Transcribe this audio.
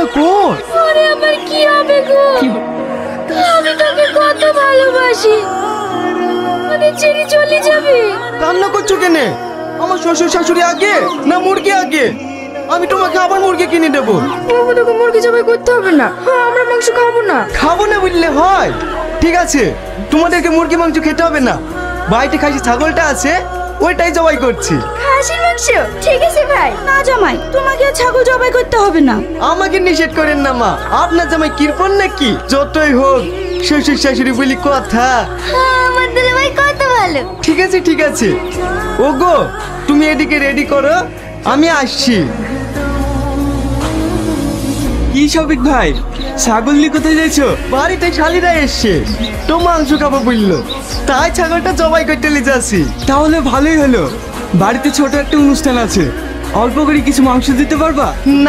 কান্না কর। পরে আমার কি হবে গো? আমি তোকে কত ভালোবাসি, আমাদের ছেড়ে চলে যাবে। কান্না করছো কেনে? আমার শ্বশুর শাশুড়ি আগে না মুরগি আগে? আমি তোমাকে আবার মুরগি কিনে দেবো। তোকে মুরগি জবাই করতে হবে না, আমরা মাংস খাবো না। খাবো না বললে হয়? ঠিক আছে, তোমাদেরকে মুরগি মাংস খেতে হবে না। বাড়িতে খাসি ছাগলটা আছে, ওইটাই জবাই করছি। খাসির মাংস? ঠিক আছে ভাই। না জামাই, তোমাকে আর ছাগল জবাই করতে হবে না। আমাকে নিষেধ করেন না মা, আপনার জামাই কিরপন নাকি? যতই হোক শ্বশুর শাশুড়ি বলি কথা। আমার দুলাভাই কত ভালো। ঠিক আছে ঠিক আছে, ওগো তুমি এদিকে রেডি করো, আমি আসছি। কি শফিক ভাই, ছাগল নিয়ে কোথায় যাইছো? বাড়িতে শালিরা এসছে, তো মাংস খাবো বললো, তাই ছাগলটা জবাই করতে নিয়ে যাচ্ছি। তাহলে ভালোই হলো, বাড়িতে ছোট একটা অনুষ্ঠান আছে, অল্প করে কিছু মাংস দিতে পারবা? না